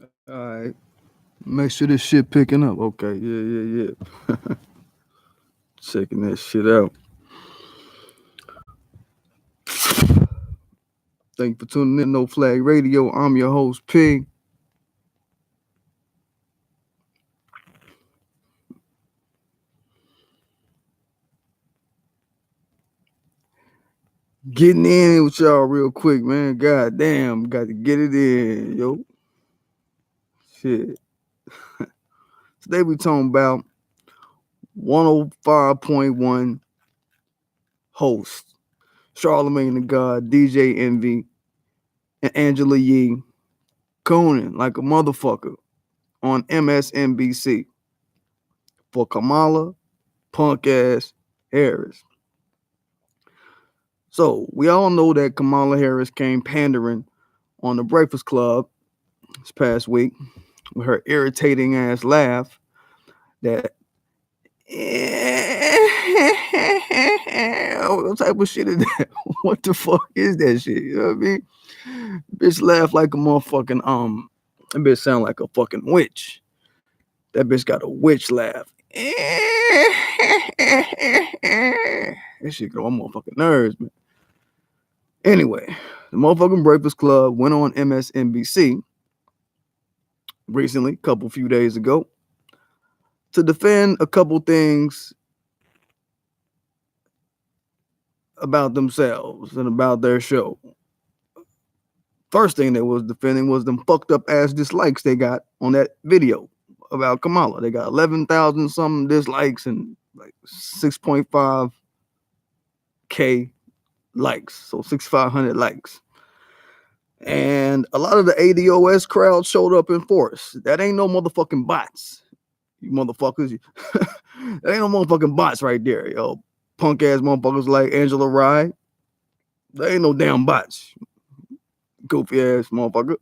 All right. Make sure this shit picking up. Okay. Yeah. Checking that shit out. Thank you for tuning in. No Flag Radio. I'm your host, P. Getting in with y'all real quick, man. God damn. Got to get it in, yo. Shit. Today we talking about 105.1 host Charlemagne the God, DJ Envy, and Angela Yee Coonin like a motherfucker on MSNBC for Kamala punk ass Harris. So we all know that Kamala Harris came pandering on the Breakfast Club this past week with her irritating ass laugh that what type of shit is that? What the fuck is that shit? You know what I mean? Bitch laugh like a motherfucking that bitch sound like a fucking witch. That bitch got a witch laugh. This shit get on my motherfucking nerves, man. Anyway, the motherfucking Breakfast Club went on MSNBC recently, few days ago, to defend a couple things about themselves and about their show. First thing they was defending was them fucked up ass dislikes they got on that video about Kamala. They got 11,000 some dislikes and like 6.5K likes, so 6,500 likes. And a lot of the ADOS crowd showed up in force. That ain't no motherfucking bots, you motherfuckers. That ain't no motherfucking bots right there, yo. Punk ass motherfuckers like Angela LIE. They ain't no damn bots, goofy ass motherfucker.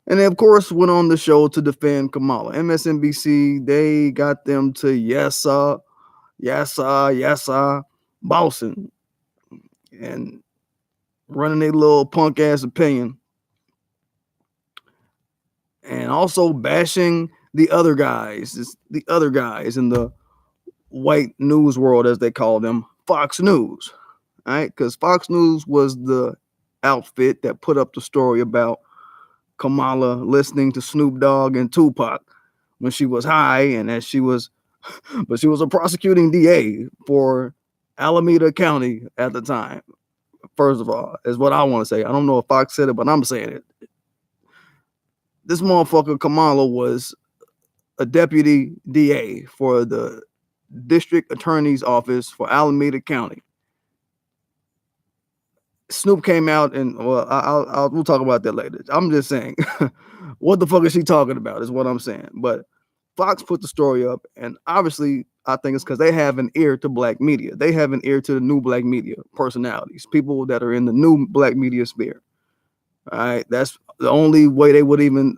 And they, of course, went on the show to defend Kamala. MSNBC, they got them to yes, sir, bossing and running a little punk ass opinion. And also bashing the other guys in the white news world, as they call them, Fox News. All right, because Fox News was the outfit that put up the story about Kamala listening to Snoop Dogg and Tupac when she was high, and that she was a prosecuting DA for Alameda County at the time. First of all, is what I want to say. I don't know if Fox said it, but I'm saying it. This motherfucker Kamala was a deputy DA for the district attorney's office for Alameda County. Snoop came out and, well, we'll talk about that later. I'm just saying, what the fuck is she talking about is what I'm saying. But Fox put the story up, and obviously I think it's because they have an ear to black media. They have an ear to the new black media personalities, people that are in the new black media sphere. All right, that's the only way they would even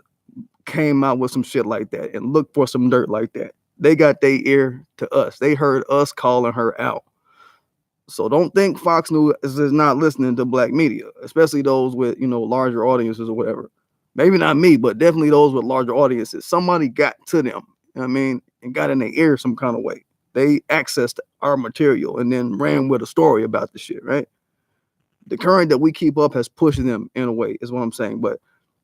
came out with some shit like that and look for some dirt like that. They got their ear to us. They heard us calling her out. So don't think Fox News is not listening to black media, especially those with, larger audiences or whatever. Maybe not me, but definitely those with larger audiences. Somebody got to them, and got in their ear some kind of way. They accessed our material and then ran with a story about the shit, right? The current that we keep up has pushed them in a way, is what I'm saying. But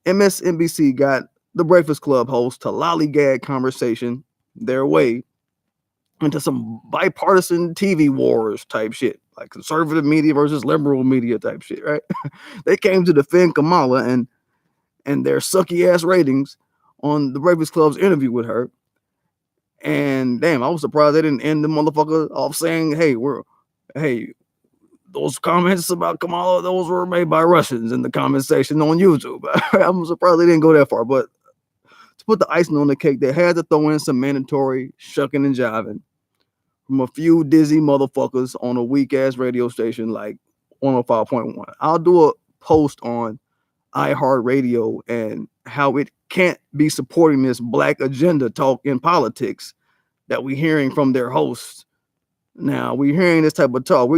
MSNBC got the Breakfast Club host to lollygag conversation their way into some bipartisan TV wars type shit, like conservative media versus liberal media type shit, right? They came to defend Kamala and their sucky ass ratings on the Breakfast Club's interview with her. And damn, I was surprised they didn't end the motherfucker off saying, hey, those comments about Kamala, those were made by Russians in the comment section on YouTube. I'm surprised they didn't go that far, but to put the icing on the cake, they had to throw in some mandatory shucking and jiving from a few dizzy motherfuckers on a weak ass radio station like 105.1. I'll do a post on iHeartRadio and how it can't be supporting this black agenda talk in politics that we're hearing from their hosts. Now we're hearing this type of talk.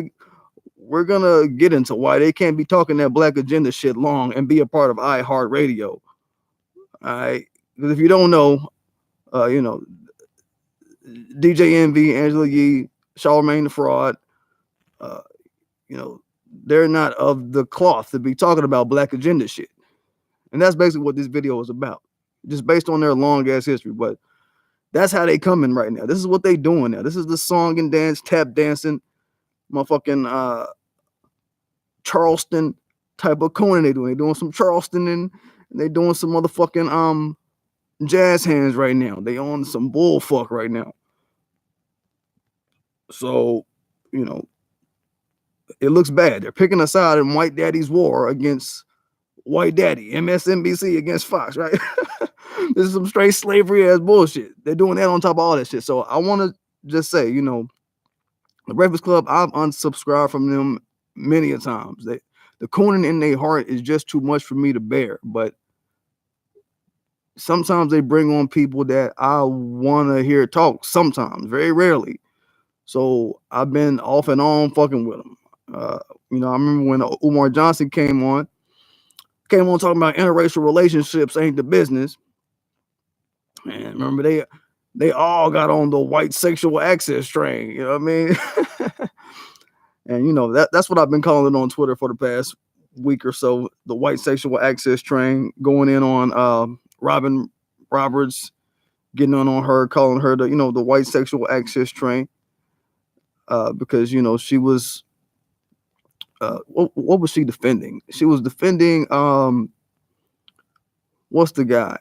We're gonna get into why they can't be talking that black agenda shit long and be a part of iHeartRadio. All right, because if you don't know, you know, DJ Envy, Angela Yee, Charlamagne the Fraud, uh, you know, they're not of the cloth to be talking about black agenda shit. And that's basically what this video is about, just based on their long ass history. But that's how they coming right now. This is what they doing now. This is the song and dance, tap dancing, motherfucking Charleston type of Coonin they doing. They doing some Charleston and they doing some motherfucking jazz hands right now. They on some bullfuck right now. So, you know, it looks bad. They're picking a side in White Daddy's war against White Daddy, MSNBC against Fox, right? This is some straight slavery ass bullshit. They're doing that on top of all that shit. So I want to just say, you know, the Breakfast Club, I've unsubscribed from them many a times. The Coonin in their heart is just too much for me to bear. But sometimes they bring on people that I want to hear talk. Sometimes, very rarely. So I've been off and on fucking with them. You know, I remember when Umar Johnson came on talking about interracial relationships ain't the business. And remember they all got on the white sexual access train. You know what I mean? And you know that's what I've been calling it on Twitter for the past week or so. The white sexual access train, going in on Robin Roberts, getting on her, calling her the the white sexual access train. Because you know she was what was she defending? She was defending what's the guy?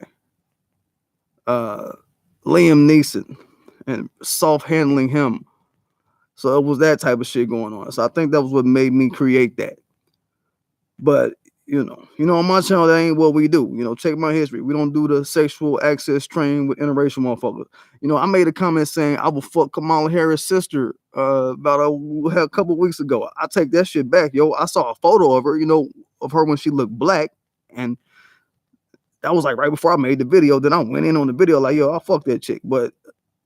Liam Neeson, and soft handling him. So it was that type of shit going on. So I think that was what made me create that. But you know, on my channel, that ain't what we do. You know, check my history. We don't do the sexual access train with interracial motherfuckers. You know, I made a comment saying I will fuck Kamala Harris' sister about a couple weeks ago. I take that shit back, yo. I saw a photo of her, you know, of her when she looked black, and that was like right before I made the video. Then I went in on the video like, yo, I'll fuck that chick. But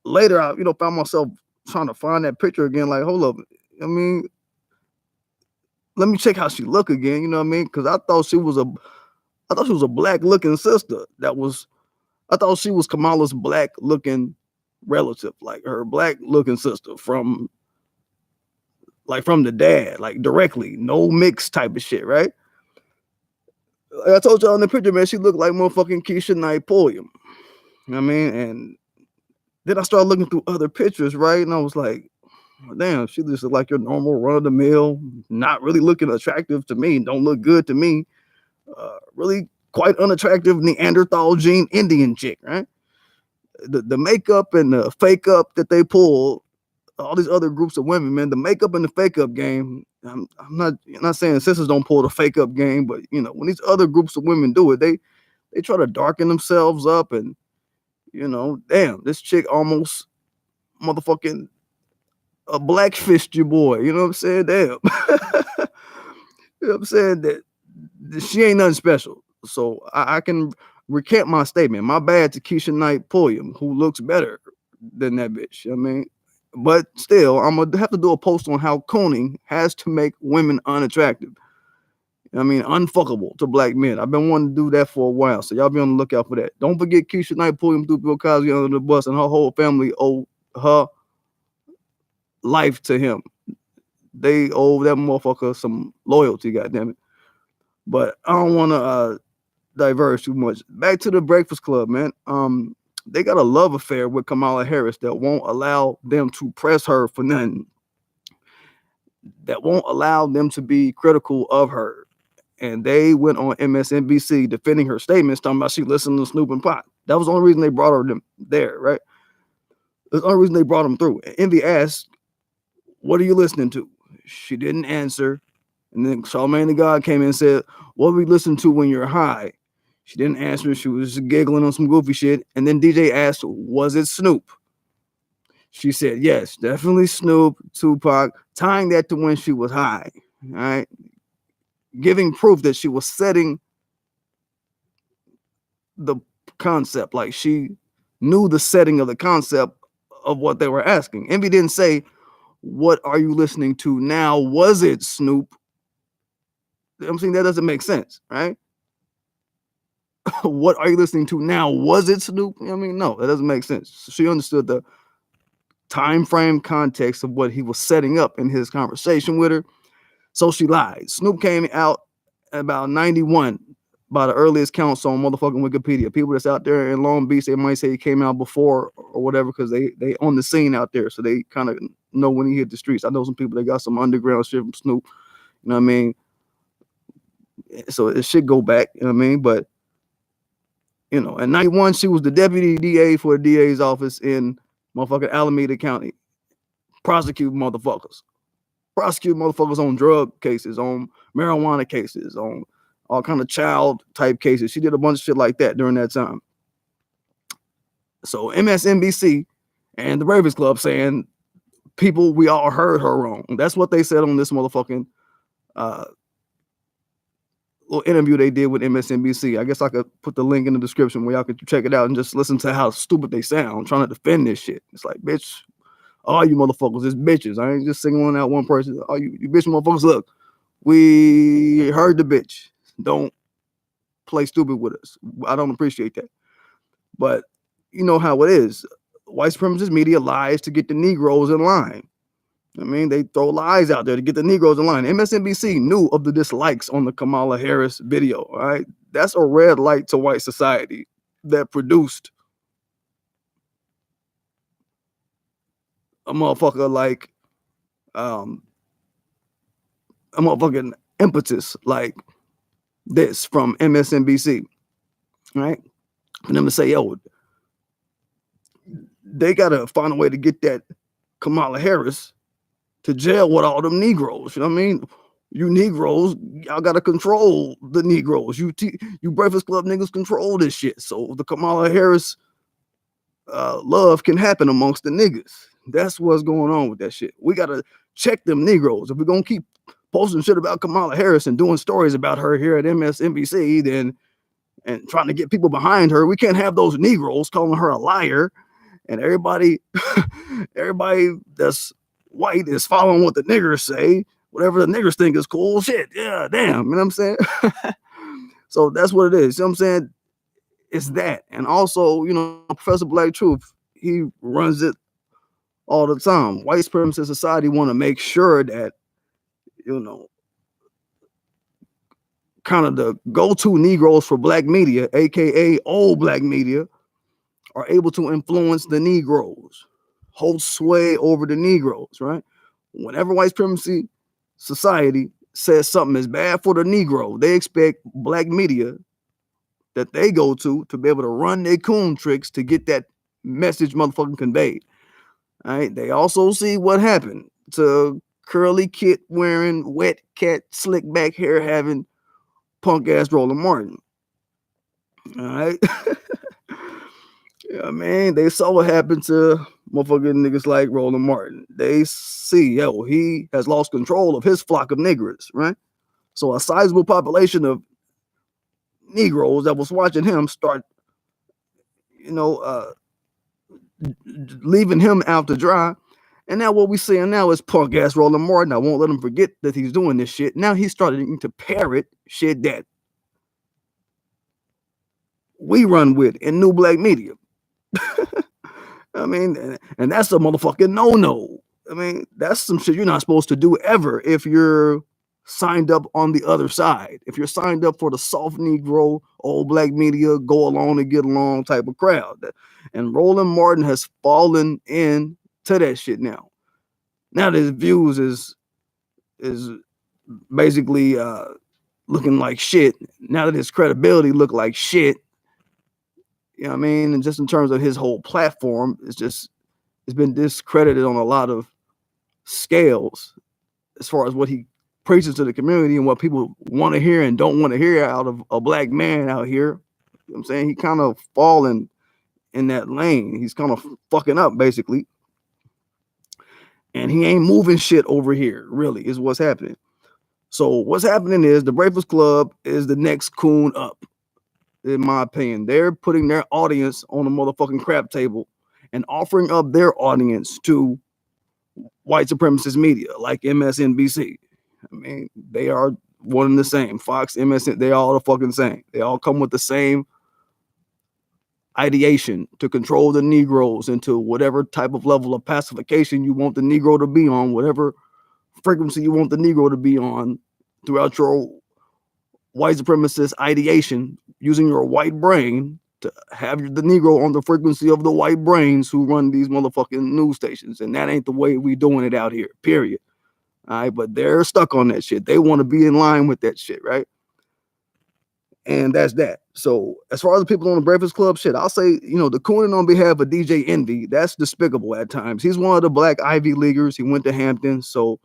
later, I found myself trying to find that picture again. Like, hold up, I mean, let me check how she look again. You know what I mean? Because I thought she was a black looking sister. I thought she was Kamala's black looking relative, like her black looking sister from the dad, like directly, no mix type of shit, right? Like I told y'all in the picture, man, she looked like motherfucking Keisha Knight Pulliam. You know what I mean? And then I started looking through other pictures, right? And I was like, damn, she just looked like your normal run-of-the-mill, not really looking attractive to me, don't look good to me. Really quite unattractive Neanderthal gene Indian chick, right? The makeup and the fake up that they pull, all these other groups of women, man, the makeup and the fake up game. I'm not saying sisters don't pull the fake up game, but you know, when these other groups of women do it, they try to darken themselves up, and you know, damn, this chick almost motherfucking a blackfist your boy. You know what I'm saying? Damn. You know what I'm saying? That she ain't nothing special. So I can recant my statement. My bad to Keisha Knight Pulliam, who looks better than that bitch. I mean, but still, I'm gonna have to do a post on how Coonin has to make women unattractive. I mean, unfuckable to black men. I've been wanting to do that for a while, so y'all be on the lookout for that. Don't forget Keisha Knight Pulliam threw Bill Cosby under the bus, and her whole family owe her life to him. They owe that motherfucker some loyalty, goddammit. But I don't want to diverge too much. Back to the Breakfast Club, man. They got a love affair with Kamala Harris that won't allow them to press her for nothing. That won't allow them to be critical of her. And they went on MSNBC defending her statements, talking about she listened to Snoop and Pot. That was the only reason they brought her there, right? That's the only reason they brought them through. Envy asked, "What are you listening to?" She didn't answer. And then Charlamagne the God came in and said, "What do we listen to when you're high?" She didn't answer. She was giggling on some goofy shit. And then DJ asked, "Was it Snoop?" She said, "Yes, definitely Snoop, Tupac," tying that to when she was high. All right. Giving proof that she was setting the concept. Like she knew the setting of the concept of what they were asking. Envy didn't say, "What are you listening to now? Was it Snoop?" I'm saying that doesn't make sense, right? what are you listening to now? Was it Snoop? I mean, no, that doesn't make sense. She understood the time frame context of what he was setting up in his conversation with her. So she lied. Snoop came out about 91 by the earliest counts on motherfucking Wikipedia. People that's out there in Long Beach, they might say he came out before or whatever because they on the scene out there. So they kind of know when he hit the streets. I know some people that got some underground shit from Snoop. You know what I mean? So it should go back, you know what I mean? But, you know, in 91, she was the deputy DA for the DA's office in motherfucking Alameda County. Prosecuting motherfuckers on drug cases, on marijuana cases, on all kind of child type cases. She did a bunch of shit like that during that time. So MSNBC and the Breakfast Club saying, people, we all heard her wrong. That's what they said on this motherfucking little interview they did with MSNBC. I guess I could put the link in the description where y'all could check it out and just listen to how stupid they sound trying to defend this shit. It's like, bitch, all you motherfuckers is bitches. I ain't just singling out one person. All you bitch motherfuckers, look, we heard the bitch. Don't play stupid with us. I don't appreciate that. But you know how it is. White supremacist media lies to get the Negroes in line. I mean, they throw lies out there to get the Negroes in line. MSNBC knew of the dislikes on the Kamala Harris video. All right. That's a red light to white society that produced a motherfucker like a motherfucking impetus like this from MSNBC, right? For them to say, yo, they gotta find a way to get that Kamala Harris to jail with all them Negroes. You know what I mean? You Negroes, y'all gotta control the Negroes. You Breakfast Club niggas control this shit. So the Kamala Harris love can happen amongst the niggas. That's what's going on with that shit. We gotta check them Negroes. If we're gonna keep posting shit about Kamala Harris and doing stories about her here at MSNBC, then and trying to get people behind her, we can't have those Negroes calling her a liar. And everybody that's white is following what the niggers say. Whatever the niggers think is cool. Shit, yeah, damn. You know what I'm saying? So that's what it is. You know what I'm saying? It's that. And also, you know, Professor Black Truth, he runs it all the time. White supremacist society want to make sure that, you know, kind of the go-to Negroes for black media, aka old black media, are able to influence the Negroes, hold sway over the Negroes, right? Whenever white supremacy society says something is bad for the Negro, they expect black media that they go to be able to run their coon tricks to get that message motherfucking conveyed. All right. They also see what happened to curly kid wearing, wet cat, slick back hair having punk ass Roland Martin. All right. Yeah, man, they saw what happened to motherfucking niggas like Roland Martin. They see, yo, he has lost control of his flock of niggers, right? So a sizable population of Negroes that was watching him start, you know, leaving him out to dry. And now what we seeing now is punk ass Roland Martin. I won't let him forget that he's doing this shit. Now he's starting to parrot shit that we run with in new black media. I mean, and that's a motherfucking no-no. I mean, that's some shit you're not supposed to do ever if you're signed up on the other side. If you're signed up for the soft Negro, old black media, go along and get along type of crowd. And Roland Martin has fallen into that shit now. Now that his views is basically looking like shit. Now that his credibility look like shit. You know what I mean? And just in terms of his whole platform, it's been discredited on a lot of scales as far as what he preaches to the community and what people want to hear and don't want to hear out of a black man out here. You know what I'm saying? He kind of fallen in that lane. He's kind of fucking up, basically. And he ain't moving shit over here, really, is what's happening. So what's happening is the Breakfast Club is the next coon up. In my opinion, they're putting their audience on a motherfucking crap table and offering up their audience to white supremacist media like MSNBC. I mean, they are one and the same. Fox, MSN, they all the fucking same. They all come with the same ideation to control the Negroes into whatever type of level of pacification you want the Negro to be on, whatever frequency you want the Negro to be on throughout your white supremacist ideation, using your white brain to have the Negro on the frequency of the white brains who run these motherfucking news stations. And that ain't the way we doing it out here, period. All right, but they're stuck on that shit. They want to be in line with that shit, right? And that's that. So as far as the people on the Breakfast Club shit, I'll say, the Coonin on behalf of DJ Envy, that's despicable at times. He's one of the black Ivy Leaguers. He went to Hampton, so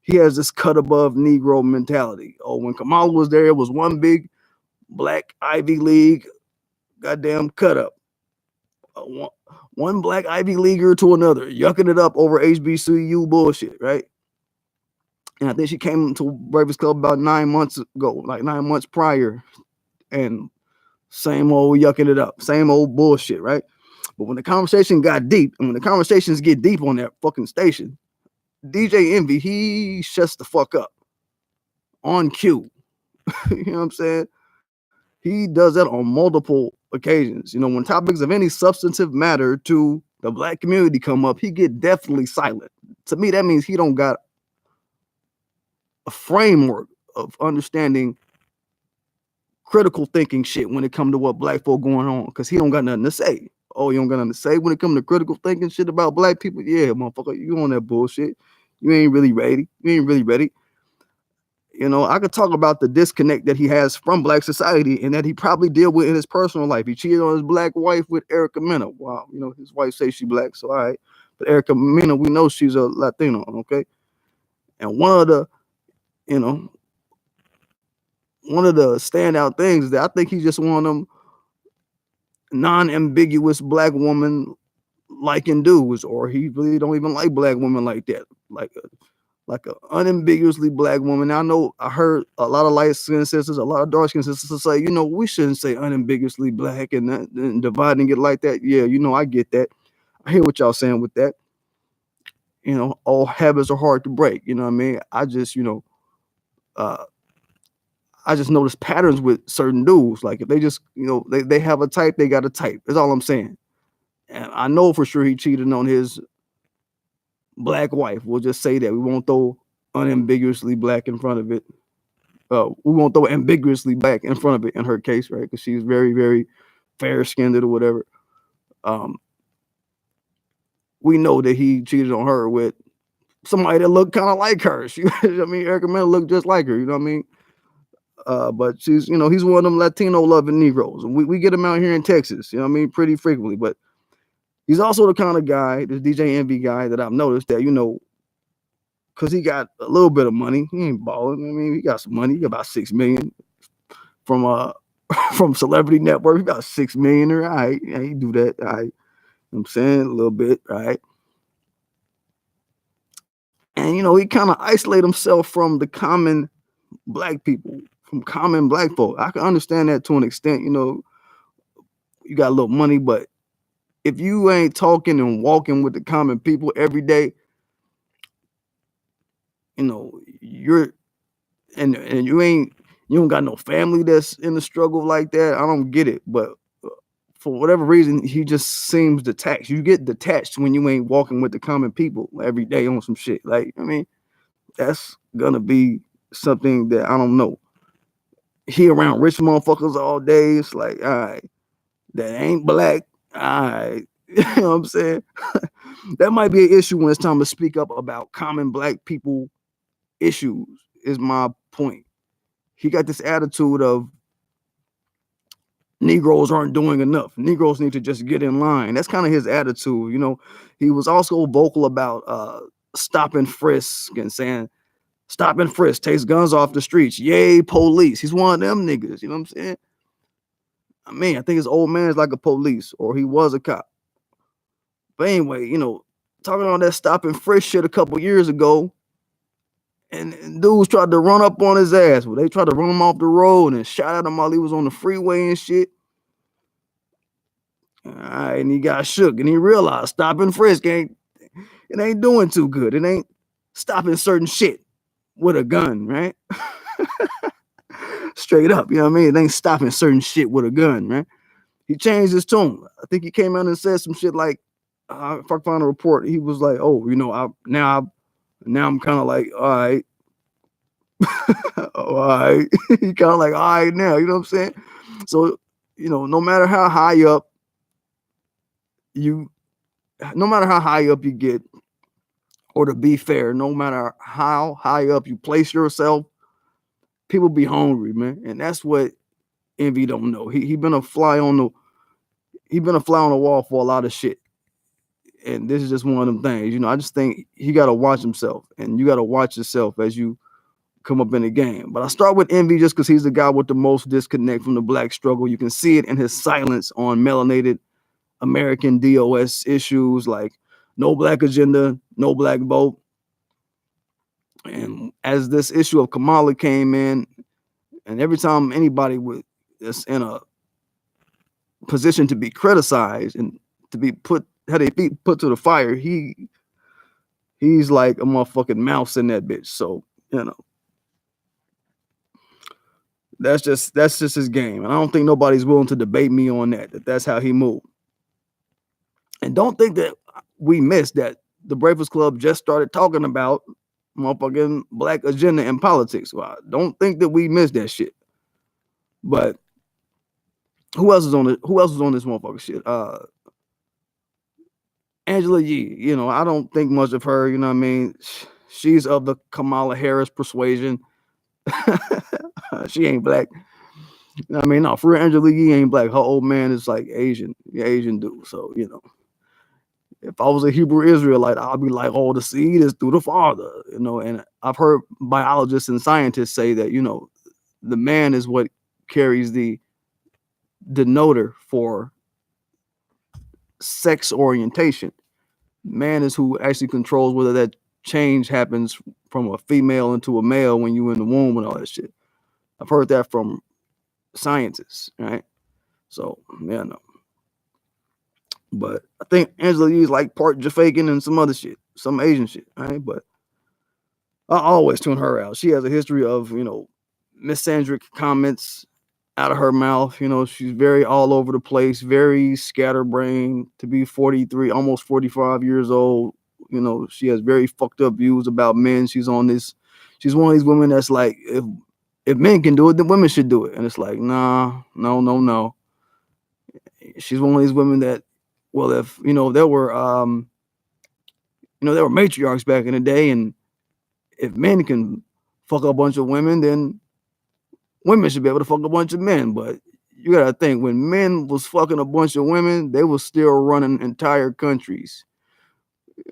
he has this cut above Negro mentality. Oh, when Kamala was there, it was one big black Ivy League goddamn cut up. One black Ivy Leaguer to another, yucking it up over HBCU bullshit, right? And I think she came to Breakfast Club about 9 months ago, like 9 months prior, and same old yucking it up, same old bullshit, right? But when the conversation got deep, and when the conversations get deep on that fucking station, DJ Envy, he shuts the fuck up on cue. You know what I'm saying? He does that on multiple occasions. When topics of any substantive matter to the black community come up, he get definitely silent. To me, that means he don't got a framework of understanding critical thinking shit when it come to what black folk going on, because he don't got nothing to say. Oh, you don't got nothing to say when it come to critical thinking shit about black people? Yeah, motherfucker, you on that bullshit. You ain't really ready. I could talk about the disconnect that he has from black society and that he probably deal with in his personal life. He cheated on his black wife with Erica Mena. Wow, his wife says she black, so all right. But Erica Mena, we know she's a Latino, okay? And one of the standout things is that I think he's just one of them non-ambiguous black woman liking dudes, or he really don't even like black women like that, like a unambiguously black woman. Now, I know I heard a lot of light-skinned sisters, a lot of dark-skinned sisters say, we shouldn't say unambiguously black and dividing it like that. Yeah, I get that. I hear what y'all saying with that. All habits are hard to break. You know what I mean? I just notice patterns with certain dudes. Like if they just, they have a type, they got a type. That's all I'm saying. And I know for sure he cheated on his black wife. We'll just say that. We won't throw unambiguously black in front of it. We won't throw ambiguously black in front of it in her case, right? Because she's very, very fair-skinned or whatever. We know that he cheated on her with somebody that looked kind of like her. Erica Mena looked just like her, you know what I mean? But she's, he's one of them Latino loving Negroes. And we get him out here in Texas, pretty frequently. But he's also the kind of guy, this DJ Envy guy, that I've noticed that, because he got a little bit of money. He ain't balling. He got some money. He got about 6 million from Celebrity Network. He got 6 million. All right. Yeah, he do that. All right. I'm saying a little bit. All right. And, he kind of isolate himself from the common black people, from common black folk. I can understand that to an extent. You got a little money, but if you ain't talking and walking with the common people every day, you're and you don't got no family that's in the struggle like that. I don't get it, but for whatever reason, he just seems detached. You get detached when you ain't walking with the common people every day on some shit. Like, that's gonna be something that I don't know. He around rich motherfuckers all day. It's like, all right, that ain't black. All right. You know what I'm saying? That might be an issue when it's time to speak up about common black people issues, is my point. He got this attitude of Negroes aren't doing enough. Negroes need to just get in line. That's kind of his attitude. He was also vocal about stop and frisk and saying, stop and frisk, takes guns off the streets. Yay, police. He's one of them niggas. You know what I'm saying? I think his old man is like a police, or he was a cop. But anyway, talking on that stop and frisk shit a couple years ago, and dudes tried to run up on his ass. Well, they tried to run him off the road and shot at him while he was on the freeway and shit. All right, and he got shook, and he realized stop and frisk ain't doing too good. It ain't stopping certain shit with a gun, right? Straight up, you know what I mean? It ain't stopping certain shit with a gun, right? he changed his tune. I think he came out and said some shit like, if I find a report, he was like, "Oh, now I'm kind of like, all right, all right." He kind of like, all right, now, you know what I'm saying? So, no matter how high up you, no matter how high up you get, or to be fair, no matter how high up you place yourself, people be hungry, man, and that's what Envy don't know. He been a fly on the wall for a lot of shit. And this is just one of them things. I just think he got to watch himself, and you got to watch yourself as you come up in the game. But I start with Envy just because he's the guy with the most disconnect from the black struggle. You can see it in his silence on melanated American DOS issues like no black agenda, no black vote. And as this issue of Kamala came in, and every time anybody that's in a position to be criticized and to be had their feet put to the fire, he's like a motherfucking mouse in that bitch. So, that's just his game. And I don't think nobody's willing to debate me on that's how he moved. And don't think that we missed that the Breakfast Club just started talking about motherfucking black agenda in politics. Well, I don't think that we missed that shit. But who else was on this motherfucker shit? Angela Yee, I don't think much of her, you know what I mean? She's of the Kamala Harris persuasion. She ain't black. I mean, no, for real, Angela Yee ain't black. Her old man is like Asian dude. So, if I was a Hebrew Israelite, I'd be like, oh, the seed is through the father, and I've heard biologists and scientists say that, the man is what carries the denoter for sex orientation. Man is who actually controls whether that change happens from a female into a male when you're in the womb and all that shit. I've heard that from scientists, right? So, yeah, no. But I think Angela Yee is like part Jafakin and some other shit, some Asian shit, right? But I always tune her out. She has a history of, misandric comments out of her mouth. She's very all over the place, very scatterbrained to be 43, almost 45 years old. She has very fucked up views about men. She's one of these women that's like, if men can do it, then women should do it. And it's like, nah, no. She's one of these women that, well, if, there were matriarchs back in the day, and if men can fuck a bunch of women, then women should be able to fuck a bunch of men. But you gotta think, when men was fucking a bunch of women, they was still running entire countries.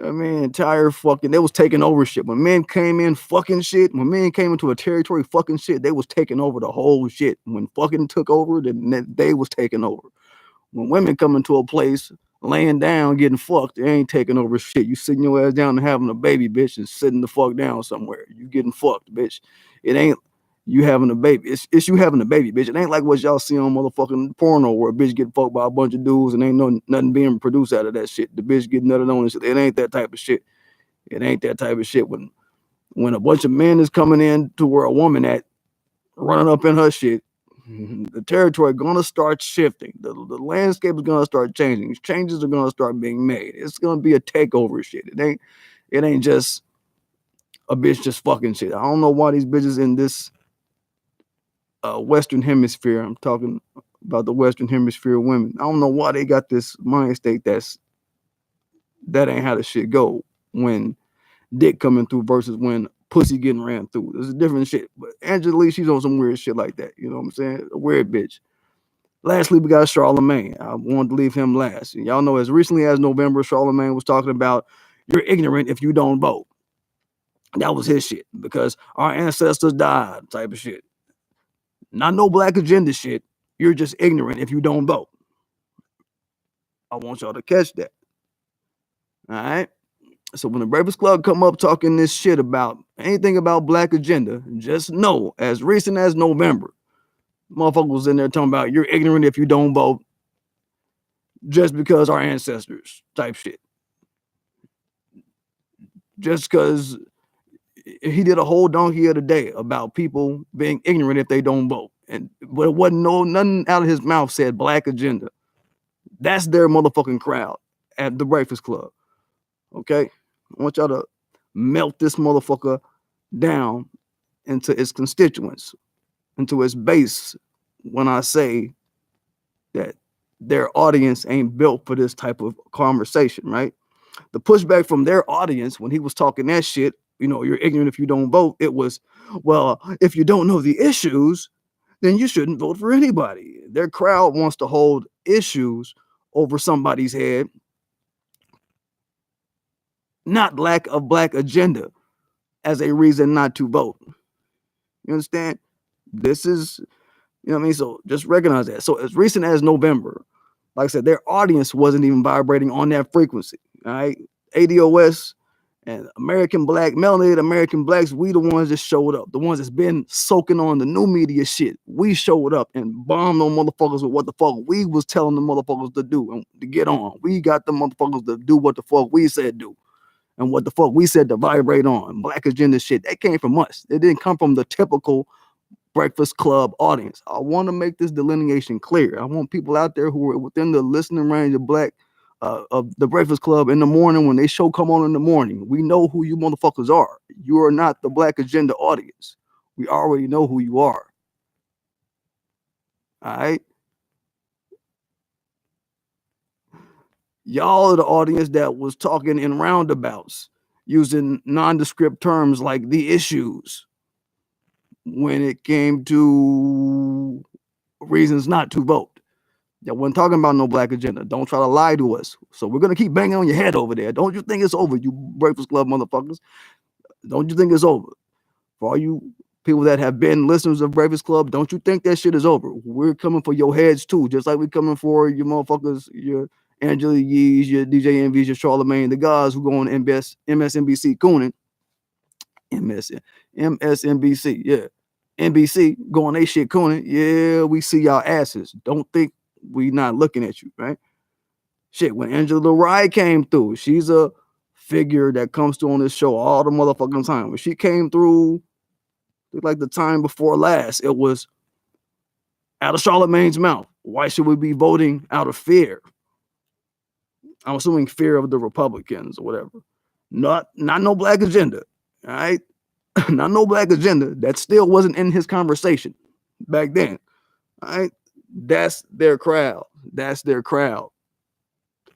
I mean, they was taking over shit. When men came in fucking shit, when men came into a territory fucking shit, they was taking over the whole shit. When fucking took over, then they was taking over. When women come into a place laying down, getting fucked, they ain't taking over shit. You sitting your ass down and having a baby, bitch, and sitting the fuck down somewhere. You getting fucked, bitch. It ain't you having a baby. It's you having a baby, bitch. It ain't like what y'all see on motherfucking porno where a bitch get fucked by a bunch of dudes and ain't nothing being produced out of that shit. The bitch get nutted on and shit. It ain't that type of shit. It ain't that type of shit. When a bunch of men is coming in to where a woman at running up in her shit, the territory gonna start shifting. The landscape is gonna start changing. Changes are gonna start being made. It's gonna be a takeover shit. It ain't just a bitch just fucking shit. I don't know why these bitches in this Western Hemisphere, I'm talking about the Western Hemisphere women, I don't know why they got this mind state that ain't how the shit go when dick coming through versus when pussy getting ran through. There's a different shit. But Angela Lee, she's on some weird shit like that. You know what I'm saying? A weird bitch. Lastly, we got Charlemagne. I wanted to leave him last. And y'all know, as recently as November, Charlemagne was talking about you're ignorant if you don't vote. That was his shit, because our ancestors died type of shit. Not no black agenda shit. You're just ignorant if you don't vote. I want y'all to catch that. All right? So when the Breakfast Club come up talking this shit about anything about black agenda, just know, as recent as November, motherfuckers was in there talking about you're ignorant if you don't vote just because our ancestors type shit. Just because he did a whole donkey of the day about people being ignorant if they don't vote. But it wasn't nothing out of his mouth said black agenda. That's their motherfucking crowd at the Breakfast Club. Okay? I want y'all to melt this motherfucker down into its constituents, into its base, when I say that their audience ain't built for this type of conversation, right? The pushback from their audience when he was talking that shit, you're ignorant if you don't vote. It was, well, if you don't know the issues, then you shouldn't vote for anybody. Their crowd wants to hold issues over somebody's head, not lack of black agenda as a reason not to vote. You understand? This is, you know what I mean? So just recognize that. So as recent as November, like I said, their audience wasn't even vibrating on that frequency. All right. ADOS and American Black, melanated American Blacks, we the ones that showed up. The ones that's been soaking on the new media shit. We showed up and bombed on motherfuckers with what the fuck we was telling the motherfuckers to do and to get on. We got the motherfuckers to do what the fuck we said do. And what the fuck we said to vibrate on. Black agenda shit. That came from us. It didn't come from the typical Breakfast Club audience. I want to make this delineation clear. I want people out there who are within the listening range of the Breakfast Club in the morning when they show come on in the morning. We know who you motherfuckers are. You are not the black agenda audience. We already know who you are. All right. Y'all are the audience that was talking in roundabouts, using nondescript terms like the issues when it came to reasons not to vote. That wasn't talking about no black agenda. Don't try to lie to us. So we're gonna keep banging on your head over there. Don't you think it's over, you Breakfast Club motherfuckers? Don't you think it's over? For all you people that have been listeners of Breakfast Club, don't you think that shit is over? We're coming for your heads too, just like we're coming for your motherfuckers, your Angela Yee's, your DJ Envy's, your Charlemagne, the guys who go on MSNBC, Coonin, MSNBC, yeah. NBC going they shit Coonin. Yeah, we see y'all asses. Don't think we not looking at you, right? Shit, when Angela LIE came through, she's a figure that comes through on this show all the motherfucking time. When she came through, like the time before last, it was out of Charlemagne's mouth. Why should we be voting out of fear? I'm assuming fear of the Republicans or whatever. Not no black agenda, all right? Not no black agenda. That still wasn't in his conversation back then. All right. That's their crowd. That's their crowd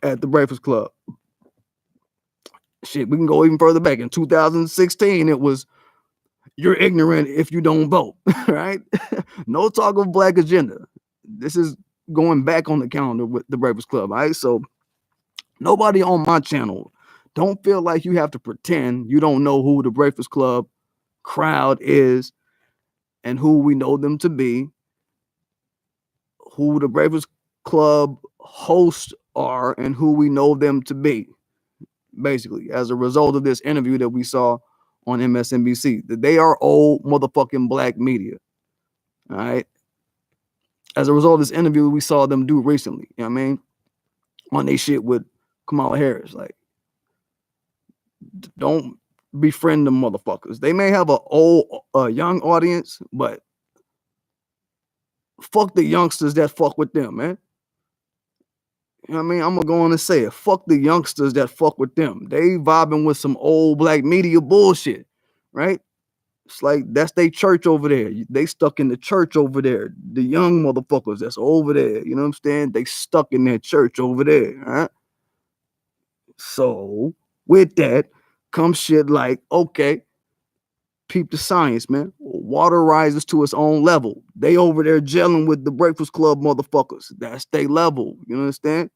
at the Breakfast Club. Shit, we can go even further back. In 2016, it was you're ignorant if you don't vote. Right? No talk of black agenda. This is going back on the calendar with the Breakfast Club. All right. So nobody on my channel, don't feel like you have to pretend you don't know who the Breakfast Club crowd is and who we know them to be, who the Breakfast Club hosts are, and who we know them to be, basically, as a result of this interview that we saw on MSNBC. That they are old motherfucking black media. All right. As a result of this interview we saw them do recently, you know what I mean? On they shit with Kamala Harris. Like, don't befriend them motherfuckers. They may have a young audience, but fuck the youngsters that fuck with them, man. You know what I mean? I'm gonna go on and say it. Fuck the youngsters that fuck with them. They vibing with some old black media bullshit, right? It's like that's their church over there. They stuck in the church over there. The young motherfuckers that's over there. You know what I'm saying? They stuck in their church over there, right? So with that comes shit like, okay, peep the science, man. Water rises to its own level. They over there gelling with the Breakfast Club motherfuckers. That's their level. You understand?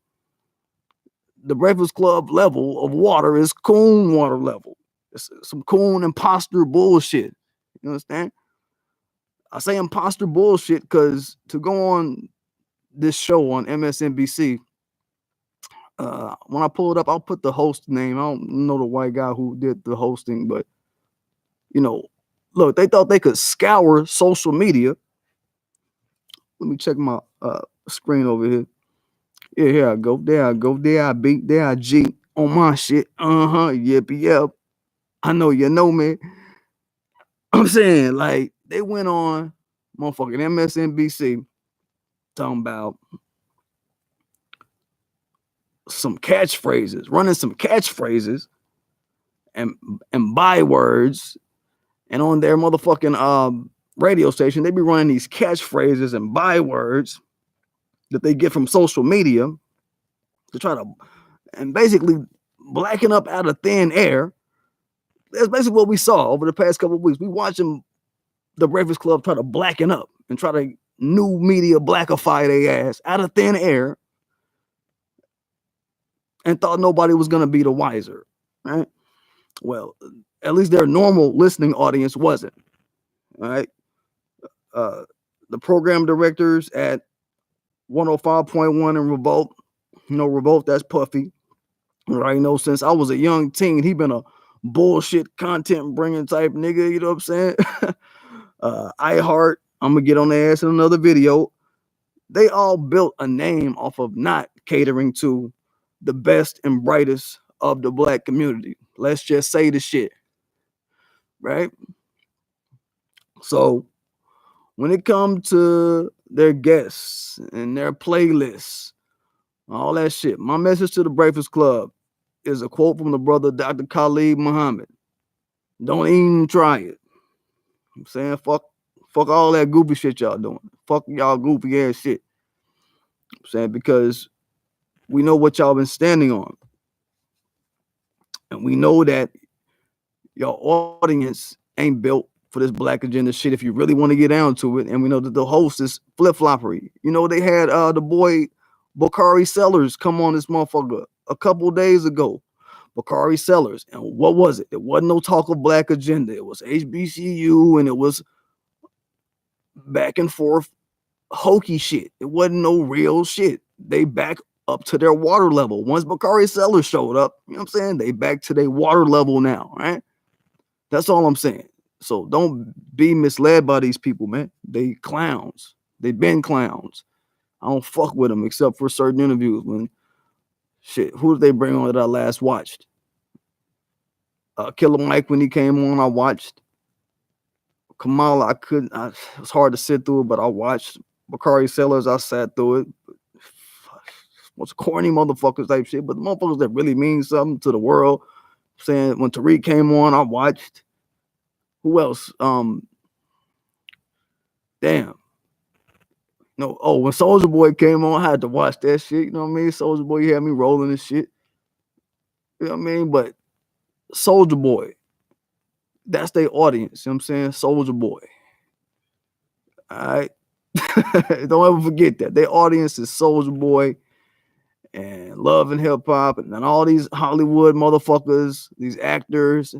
The Breakfast Club level of water is coon water level. It's some coon imposter bullshit. You understand? I say imposter bullshit because to go on this show on MSNBC, when I pull it up, I'll put the host name. I don't know the white guy who did the hosting, but look, they thought they could scour social media. Let me check my screen over here. Yeah, here I go. There I go. There I be. There I G on my shit. Yep, yep. I know you know me. I'm saying, like, they went on motherfucking MSNBC talking about some catchphrases, running some catchphrases and bywords, and on their motherfucking radio station, they be running these catchphrases and bywords that they get from social media to try to and basically blacken up out of thin air. That's basically what we saw over the past couple of weeks. We watching the Breakfast Club try to blacken up and try to new media blackify their ass out of thin air, and thought nobody was gonna be the wiser, right? Well, at least their normal listening audience wasn't. All right. The program directors at 105.1 and Revolt, Revolt, that's Puffy. Right? Since I was a young teen, he been a bullshit content bringing type nigga, you know what I'm saying? iHeart, I'm gonna get on their ass in another video. They all built a name off of not catering to the best and brightest of the black community. Let's just say the shit, right? So when it comes to their guests and their playlists, all that shit, my message to the Breakfast Club is a quote from the brother Dr. Khalid Muhammad. Don't even try it. I'm saying fuck all that goofy shit y'all doing. Fuck y'all goofy ass shit. I'm saying, because we know what y'all been standing on. And we know that your audience ain't built for this black agenda shit if you really want to get down to it. And we know that the host is flip-floppery. They had the boy Bakari Sellers come on this motherfucker a couple days ago. Bakari Sellers. And what was it? It wasn't no talk of black agenda. It was HBCU, and it was back and forth hokey shit. It wasn't no real shit. They back up to their water level. Once Bakari Sellers showed up, you know what I'm saying? They back to their water level now, right? That's all I'm saying. So don't be misled by these people, man. They clowns. They been clowns. I don't fuck with them except for certain interviews. When shit, who did they bring on that I last watched? Killer Mike, when he came on, I watched. Kamala, it was hard to sit through it, but I watched. Bakari Sellers, I sat through it. What's corny motherfuckers type shit, but the motherfuckers that really mean something to the world. Saying when Tariq came on, I watched. Who else? Damn. When Soulja Boy came on, I had to watch that shit. You know what I mean? Soulja Boy, he had me rolling and shit. You know what I mean? But Soulja Boy, that's their audience. You know what I'm saying? Soulja Boy. All right. Don't ever forget that. Their audience is Soulja Boy and Love and Hip Hop, and then all these Hollywood motherfuckers, these actors.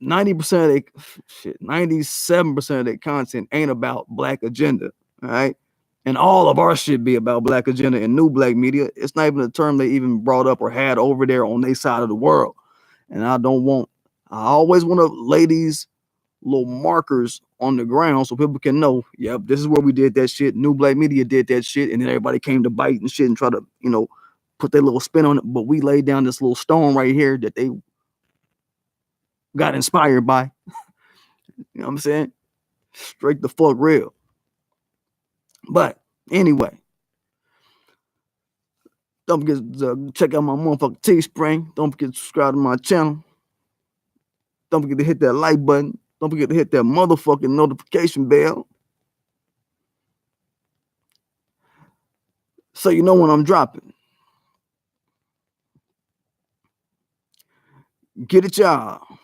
90% of they shit, 97% of their content ain't about black agenda. All right. And all of our shit be about black agenda and new black media. It's not even a term they even brought up or had over there on their side of the world. And I always want to lay these little markers on the ground so people can know, yep, this is where we did that shit. New black media did that shit. And then everybody came to bite and shit and try to, put their little spin on it. But we laid down this little stone right here that they got inspired by. You know what I'm saying? Straight the fuck real. But anyway, don't forget to check out my motherfucking Teespring. Don't forget to subscribe to my channel. Don't forget to hit that like button. Don't forget to hit that motherfucking notification bell, so you know when I'm dropping. Get it, y'all.